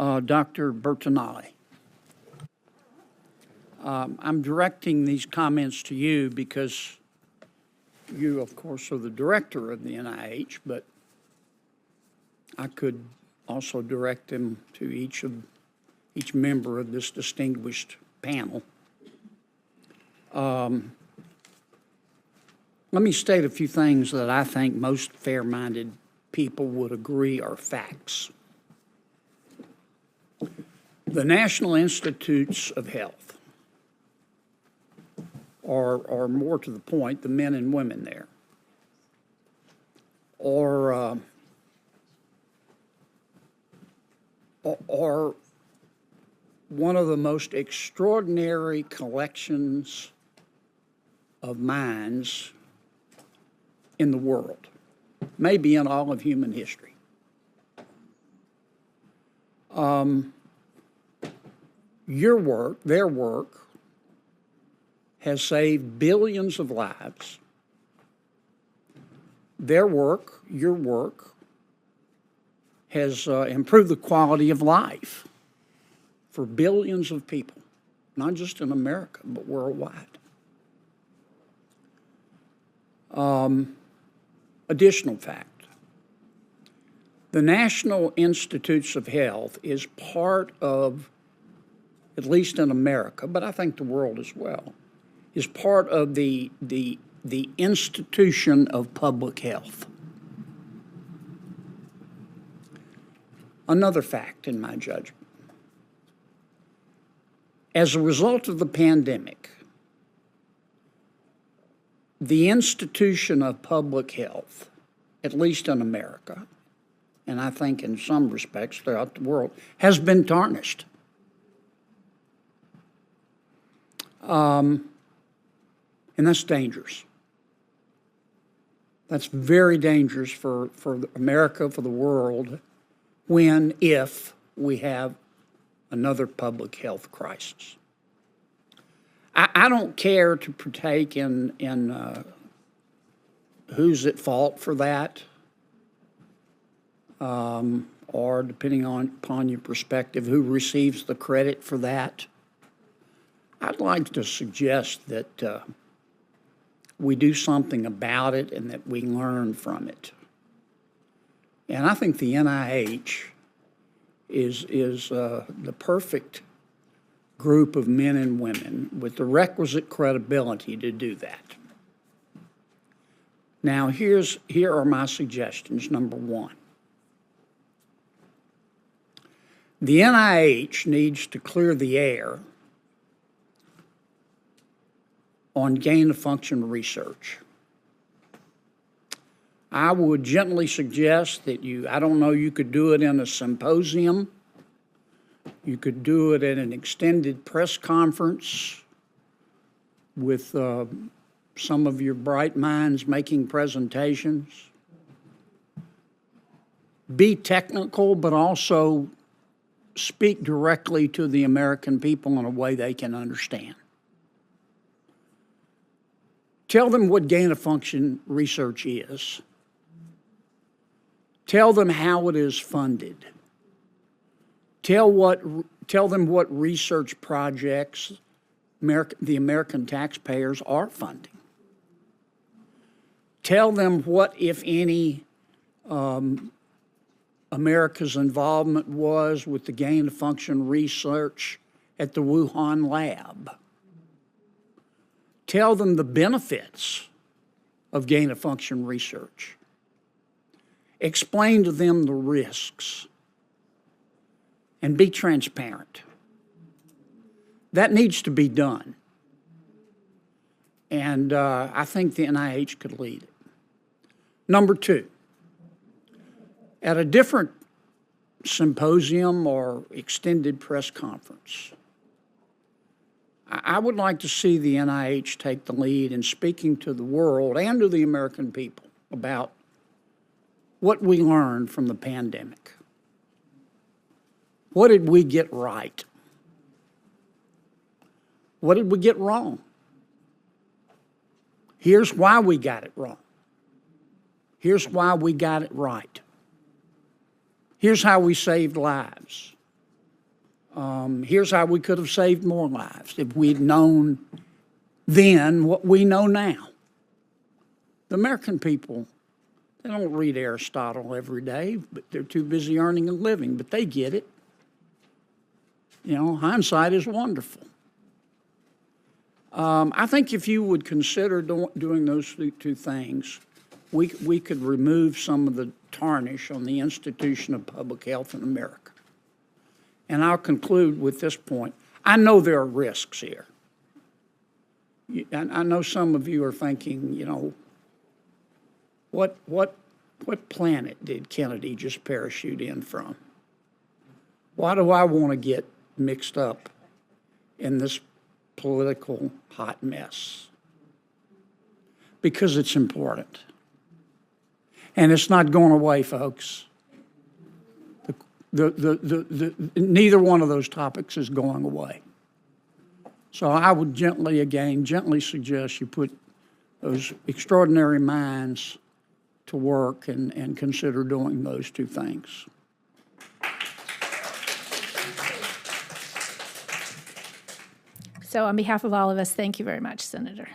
Dr. Bertinelli. I'm directing these comments to you because you, of course, are the director of the NIH, but I could also direct them to each member of this distinguished panel. Let me state a few things that I think most fair-minded people would agree are facts. The National Institutes of Health, or more to the point, the men and women there, are one of the most extraordinary collections of minds in the world, maybe in all of human history. Your work, their work, has saved billions of lives. Their work, your work, has improved the quality of life for billions of people, not just in America, but worldwide. Additional fact, the National Institutes of Health is part of, at least in America, but I think the world as well, is part of the institution of public health. Another fact, in my judgment, as a result of the pandemic, the institution of public health, at least in America, and I think in some respects throughout the world, has been tarnished. And that's dangerous. That's very dangerous for America, for the world, if we have another public health crisis. I don't care to partake in who's at fault for that, or depending upon your perspective, who receives the credit for that. I'd like to suggest that we do something about it and that we learn from it. And I think the NIH is the perfect group of men and women with the requisite credibility to do that. Now, here are my suggestions. Number one, the NIH needs to clear the air on gain-of-function research. I would gently suggest that you could do it in a symposium. You could do it at an extended press conference with some of your bright minds making presentations. Be technical, but also speak directly to the American people in a way they can understand. Tell them what gain-of-function research is. Tell them how it is funded. Tell them what research projects the American taxpayers are funding. Tell them what, if any, America's involvement was with the gain-of-function research at the Wuhan lab. Tell them the benefits of gain-of-function research. Explain to them the risks. And be transparent. That needs to be done. And I think the NIH could lead it. Number two, at a different symposium or extended press conference, I would like to see the NIH take the lead in speaking to the world and to the American people about what we learned from the pandemic. What did we get right? What did we get wrong? Here's why we got it wrong. Here's why we got it right. Here's how we saved lives. Here's how we could have saved more lives if we'd known then what we know now. The American people, they don't read Aristotle every day, but they're too busy earning a living, but they get it. You know, hindsight is wonderful. I think if you would consider doing those two things, we could remove some of the tarnish on the institution of public health in America. And I'll conclude with this point. I know there are risks here. And I know some of you are thinking, you know, what planet did Kennedy just parachute in from? Why do I want to get mixed up in this political hot mess? Because it's important. And it's not going away, folks. Neither one of those topics is going away. So I would gently suggest you put those extraordinary minds to work and consider doing those two things. So on behalf of all of us, thank you very much, Senator.